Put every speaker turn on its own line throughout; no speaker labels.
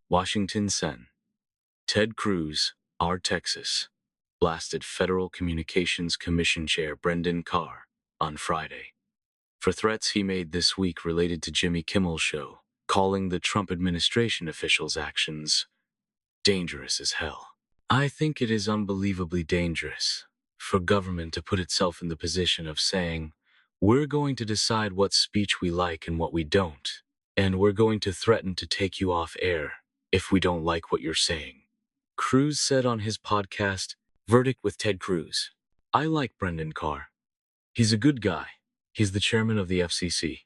Washington Sen. Ted Cruz, R. Texas, blasted Federal Communications Commission Chair Brendan Carr on Friday for threats he made this week related to Jimmy Kimmel's show, calling the Trump administration officials' actions dangerous as hell. I think it is unbelievably dangerous for government to put itself in the position of saying, we're going to decide what speech we like and what we don't, and we're going to threaten to take you off air if we don't like what you're saying. Cruz said on his podcast, Verdict with Ted Cruz. I like Brendan Carr. He's a good guy. He's the chairman of the FCC.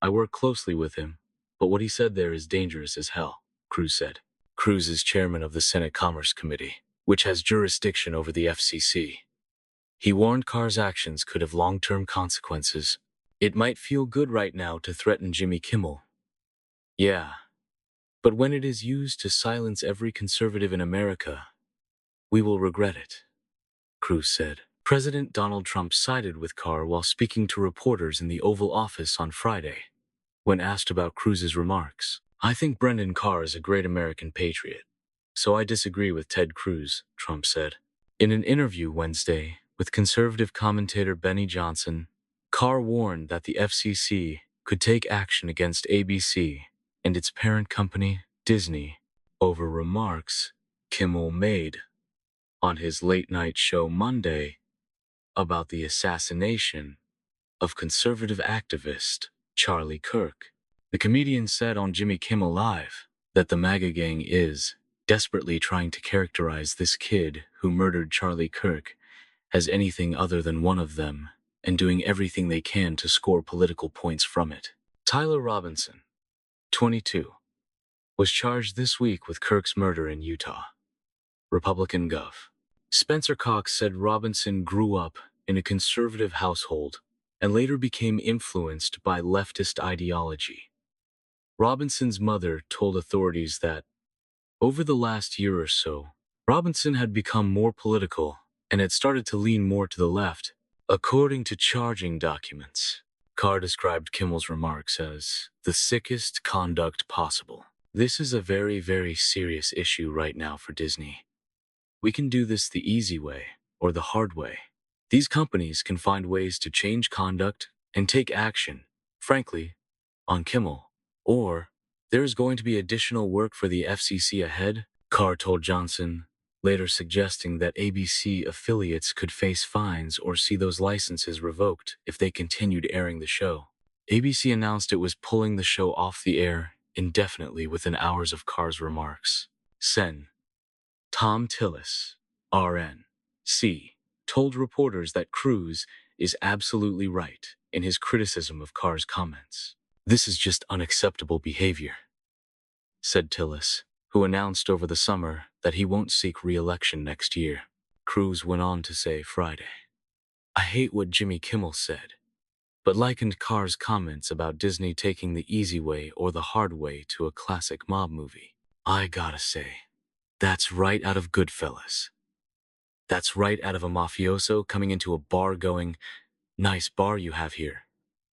I work closely with him, but what he said there is dangerous as hell, Cruz said. Cruz is chairman of the Senate Commerce Committee, which has jurisdiction over the FCC. He warned Carr's actions could have long-term consequences. It might feel good right now to threaten Jimmy Kimmel. Yeah, but when it is used to silence every conservative in America, we will regret it, Cruz said. President Donald Trump sided with Carr while speaking to reporters in the Oval Office on Friday. When asked about Cruz's remarks, I think Brendan Carr is a great American patriot, so I disagree with Ted Cruz, Trump said. In an interview Wednesday with conservative commentator Benny Johnson, Carr warned that the FCC could take action against ABC and its parent company, Disney, over remarks Kimmel made on his late-night show Monday about the assassination of conservative activist Charlie Kirk. The comedian said on Jimmy Kimmel Live that the MAGA gang is desperately trying to characterize this kid who murdered Charlie Kirk as anything other than one of them and doing everything they can to score political points from it. Tyler Robinson, 22, was charged this week with Kirk's murder in Utah. Republican Gov. Spencer Cox said Robinson grew up in a conservative household and later became influenced by leftist ideology. Robinson's mother told authorities that, over the last year or so, Robinson had become more political and had started to lean more to the left, according to charging documents. Carr described Kimmel's remarks as the sickest conduct possible. This is a very, very serious issue right now for Disney. We can do this the easy way or the hard way. These companies can find ways to change conduct and take action, frankly, on Kimmel. Or, there is going to be additional work for the FCC ahead, Carr told Johnson, later suggesting that ABC affiliates could face fines or see those licenses revoked if they continued airing the show. ABC announced it was pulling the show off the air indefinitely within hours of Carr's remarks. Sen. Tom Tillis, RNC, told reporters that Cruz is absolutely right in his criticism of Carr's comments. This is just unacceptable behavior, said Tillis, who announced over the summer that he won't seek re-election next year. Cruz went on to say Friday, I hate what Jimmy Kimmel said, but likened Carr's comments about Disney taking the easy way or the hard way to a classic mob movie. I gotta say, that's right out of Goodfellas. That's right out of a mafioso coming into a bar going, nice bar you have here.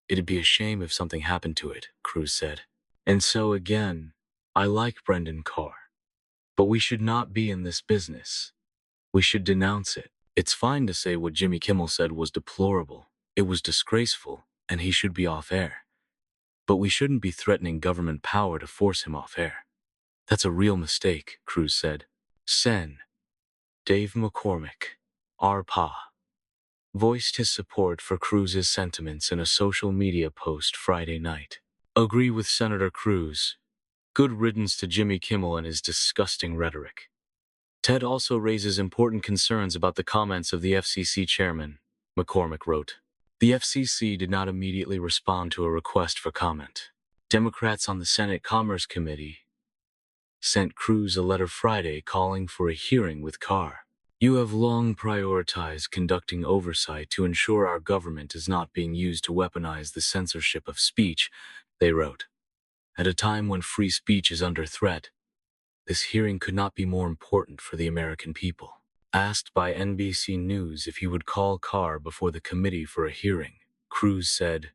It'd be a shame if something happened to it, Cruz said. And so again, I like Brendan Carr. But we should not be in this business. We should denounce it. It's fine to say what Jimmy Kimmel said was deplorable. It was disgraceful, and he should be off air. But we shouldn't be threatening government power to force him off air. That's a real mistake, Cruz said. Sen. Dave McCormick, RPA, voiced his support for Cruz's sentiments in a social media post Friday night. Agree with Senator Cruz. Good riddance to Jimmy Kimmel and his disgusting rhetoric. Ted also raises important concerns about the comments of the FCC chairman, McCormick wrote. The FCC did not immediately respond to a request for comment. Democrats on the Senate Commerce Committee sent Cruz a letter Friday calling for a hearing with Carr. You have long prioritized conducting oversight to ensure our government is not being used to weaponize the censorship of speech, they wrote. At a time when free speech is under threat, this hearing could not be more important for the American people. Asked by NBC News if he would call Carr before the committee for a hearing, Cruz said,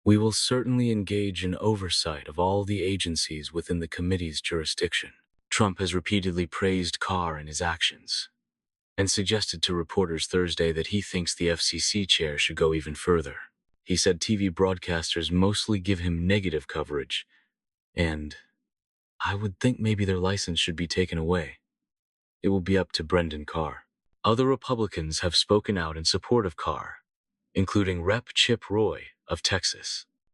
We will certainly engage in oversight of all the agencies within the committee's jurisdiction. Trump has repeatedly praised Carr and his actions, and suggested to reporters Thursday that he thinks the FCC chair should go even further. He said TV broadcasters mostly give him negative coverage, and I would think maybe their license should be taken away. It will be up to Brendan Carr. Other Republicans have spoken out in support of Carr, including Rep. Chip Roy of Texas.